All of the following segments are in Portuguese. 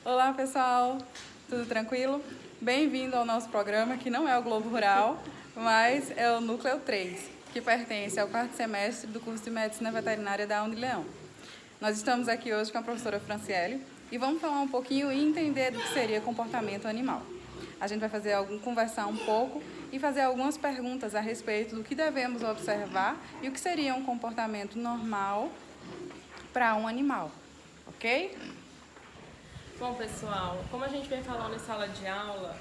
Olá, pessoal! Tudo tranquilo? Bem-vindo ao nosso programa, que não é o Globo Rural, mas é o Núcleo 3, que pertence ao quarto semestre do curso de Medicina Veterinária da Unileão. Nós estamos aqui hoje com a professora Franciele e vamos falar um pouquinho e entender do que seria comportamento animal. A gente vai conversar um pouco e fazer algumas perguntas a respeito do que devemos observar e o que seria um comportamento normal para um animal, ok? Bom, pessoal, como a gente vem falando em sala de aula,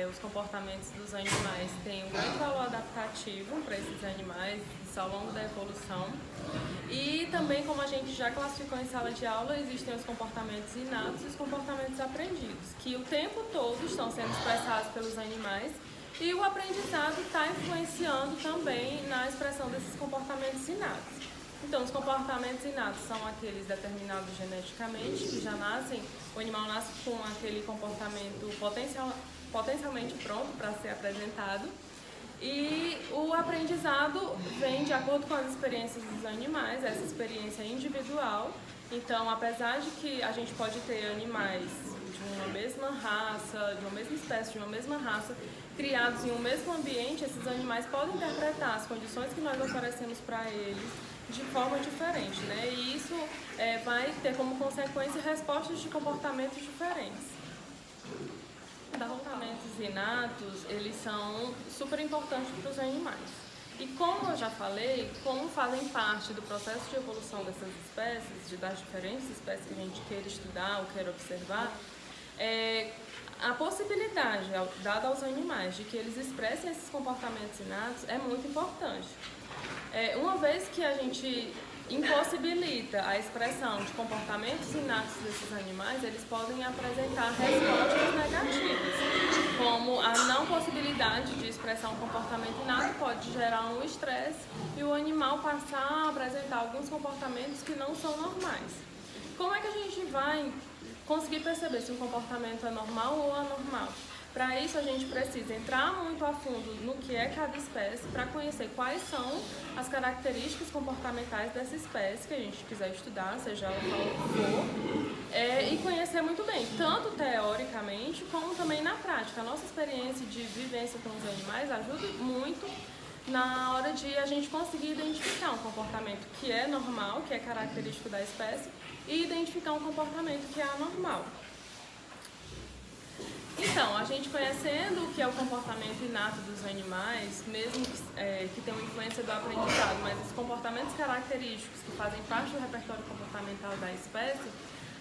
os comportamentos dos animais têm um grande valor adaptativo para esses animais, isso ao longo da evolução. E também, como a gente já classificou em sala de aula, existem os comportamentos inatos e os comportamentos aprendidos, que o tempo todo estão sendo expressados pelos animais, e o aprendizado está influenciando também na expressão desses comportamentos inatos. Então, os comportamentos inatos são aqueles determinados geneticamente, que já nascem, o animal nasce com aquele comportamento potencialmente pronto para ser apresentado. E o aprendizado vem de acordo com as experiências dos animais, essa experiência individual. Então, apesar de que a gente pode ter animais de uma mesma raça, de uma mesma espécie, de uma mesma raça, criados em um mesmo ambiente, esses animais podem interpretar as condições que nós oferecemos para eles de forma diferente, né? E isso vai ter como consequência respostas de comportamentos diferentes. Comportamentos inatos, eles são super importantes para os animais. E como eu já falei, como fazem parte do processo de evolução dessas espécies, das diferentes espécies que a gente queira estudar ou queira observar, a possibilidade dada aos animais de que eles expressem esses comportamentos inatos é muito importante. Uma vez que a gente impossibilita a expressão de comportamentos inatos desses animais, eles podem apresentar respostas negativas, como a não possibilidade de expressar um comportamento inato pode gerar um estresse e o animal passar a apresentar alguns comportamentos que não são normais. Como é que a gente vai conseguir perceber se um comportamento é normal ou anormal? Para isso, a gente precisa entrar muito a fundo no que é cada espécie, para conhecer quais são as características comportamentais dessa espécie que a gente quiser estudar, seja ela qual for, e conhecer muito bem, tanto teoricamente como também na prática. A nossa experiência de vivência com os animais ajuda muito na hora de a gente conseguir identificar um comportamento que é normal, que é característico da espécie, e identificar um comportamento que é anormal. Então, a gente conhecendo o que é o comportamento inato dos animais, mesmo que tenham influência do aprendizado, mas os comportamentos característicos que fazem parte do repertório comportamental da espécie,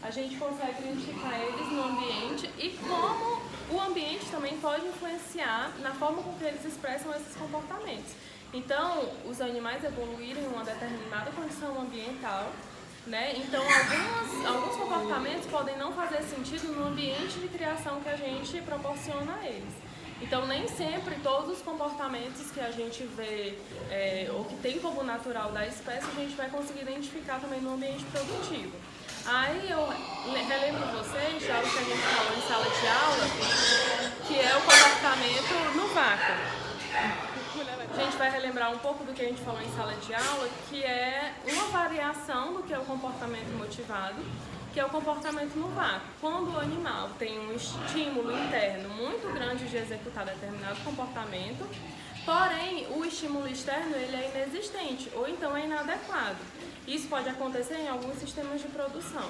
a gente consegue identificar eles no ambiente e como o ambiente também pode influenciar na forma com que eles expressam esses comportamentos. Então, os animais evoluírem em uma determinada condição ambiental, né? Então, alguns comportamentos podem não fazer sentido no ambiente de criação que a gente proporciona a eles. Então, nem sempre todos os comportamentos que a gente vê ou que tem como natural da espécie, a gente vai conseguir identificar também no ambiente produtivo. Aí eu relembro vocês de algo que a gente falou em sala de aula, que é o comportamento no vácuo. A gente vai relembrar um pouco do que a gente falou em sala de aula, que é uma variação do que é o comportamento motivado, que é o comportamento no vácuo. Quando o animal tem um estímulo interno muito grande de executar determinado comportamento, porém o estímulo externo ele é inexistente ou então é inadequado. Isso pode acontecer em alguns sistemas de produção,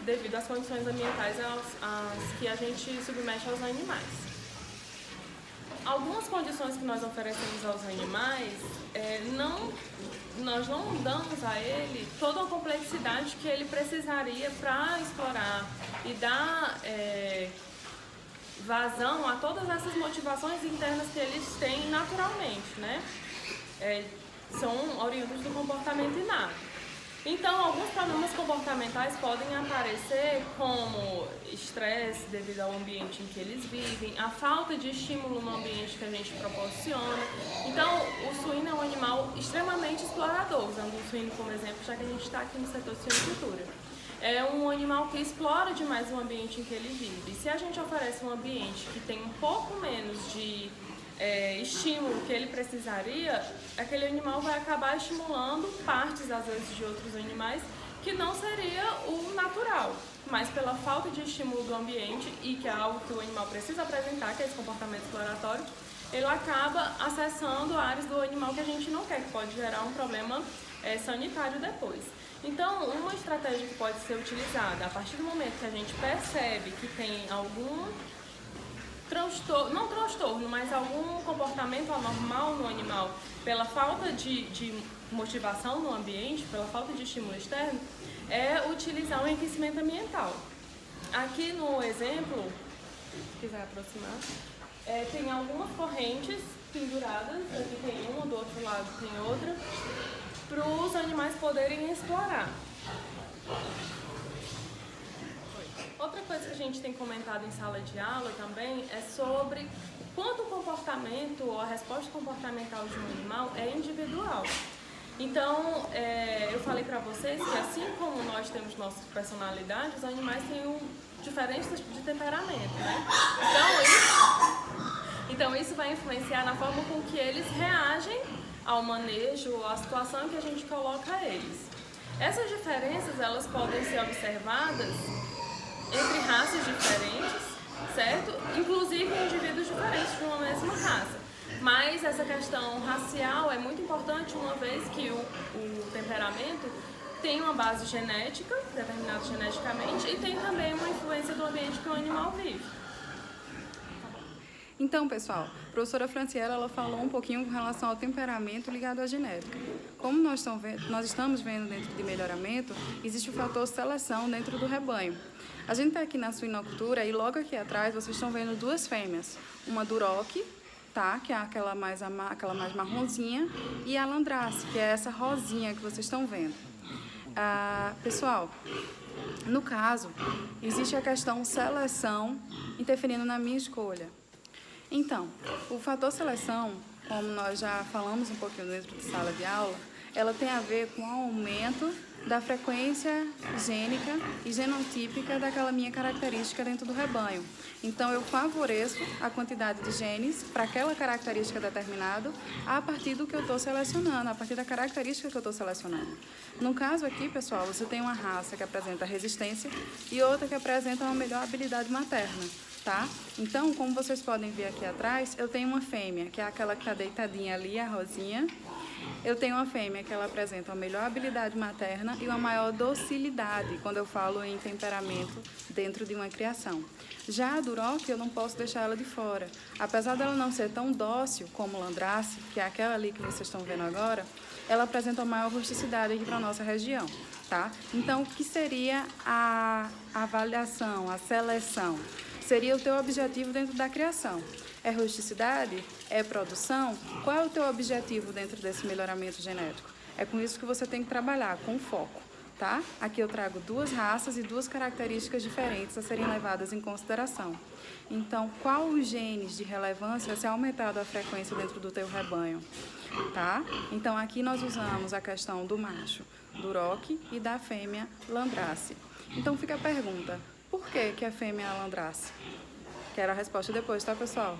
devido às condições ambientais às que a gente submete aos animais. Algumas condições que nós oferecemos aos animais, nós não damos a ele toda a complexidade que ele precisaria para explorar e dar vazão a todas essas motivações internas que eles têm naturalmente, né? São oriundos do comportamento inato. Então, alguns problemas comportamentais podem aparecer como estresse devido ao ambiente em que eles vivem, a falta de estímulo no ambiente que a gente proporciona. Então, o suíno é um animal extremamente explorador, usando o suíno como exemplo, já que a gente está aqui no setor de suinocultura. É um animal que explora demais o ambiente em que ele vive. E se a gente oferece um ambiente que tem um pouco menos de estímulo que ele precisaria, aquele animal vai acabar estimulando partes, às vezes, de outros animais que não seria o natural, mas pela falta de estímulo do ambiente e que é algo que o animal precisa apresentar, que é esse comportamento exploratório, ele acaba acessando áreas do animal que a gente não quer, que pode gerar um problema sanitário depois. Então, uma estratégia que pode ser utilizada a partir do momento que a gente percebe que tem algum transtorno, não transtorno, mas algum comportamento anormal no animal pela falta de motivação no ambiente, pela falta de estímulo externo, é utilizar o enriquecimento ambiental. Aqui no exemplo, se quiser aproximar, tem algumas correntes penduradas, aqui tem uma, do outro lado tem outra, para os animais poderem explorar. Outra coisa que a gente tem comentado em sala de aula também é sobre o quanto o comportamento ou a resposta comportamental de um animal é individual. Então, eu falei para vocês que assim como nós temos nossas personalidades, os animais têm diferentes tipos de temperamento, né? Então isso vai influenciar na forma com que eles reagem ao manejo ou à situação em que a gente coloca eles. Essas diferenças, elas podem ser observadas entre raças diferentes, certo? Inclusive indivíduos diferentes de uma mesma raça. Mas essa questão racial é muito importante, uma vez que o temperamento tem uma base genética, determinada geneticamente, e tem também uma influência do ambiente que o animal vive. Então, pessoal, a professora Franciela ela falou um pouquinho com relação ao temperamento ligado à genética. Como nós estamos vendo dentro de melhoramento, existe o fator seleção dentro do rebanho. A gente está aqui na suinocultura e logo aqui atrás vocês estão vendo duas fêmeas, uma duroc, tá, que é aquela mais marronzinha, e a landrace, que é essa rosinha que vocês estão vendo. Pessoal, no caso, existe a questão seleção interferindo na minha escolha. Então, o fator seleção, como nós já falamos um pouquinho dentro de sala de aula, ela tem a ver com o aumento da frequência gênica e genotípica daquela minha característica dentro do rebanho. Então, eu favoreço a quantidade de genes para aquela característica determinada a partir do que eu estou selecionando, a partir da característica que eu estou selecionando. No caso aqui, pessoal, você tem uma raça que apresenta resistência e outra que apresenta uma melhor habilidade materna. Tá? Então, como vocês podem ver aqui atrás, eu tenho uma fêmea, que é aquela que está deitadinha ali, a rosinha. Eu tenho uma fêmea que ela apresenta uma melhor habilidade materna e uma maior docilidade, quando eu falo em temperamento dentro de uma criação. Já a duroc, eu não posso deixar ela de fora. Apesar dela não ser tão dócil como landrace, que é aquela ali que vocês estão vendo agora, ela apresenta uma maior rusticidade aqui para a nossa região. Tá? Então, o que seria a avaliação, a seleção? Seria o teu objetivo dentro da criação. É rusticidade? É produção? Qual é o teu objetivo dentro desse melhoramento genético? É com isso que você tem que trabalhar, com foco. Tá? Aqui eu trago duas raças e duas características diferentes a serem levadas em consideração. Então, qual os genes de relevância se aumentado a frequência dentro do teu rebanho? Tá? Então, aqui nós usamos a questão do macho duroc e da fêmea landrace. Então, fica a pergunta. Por que a fêmea é a landrace? Quero a resposta depois, tá, pessoal?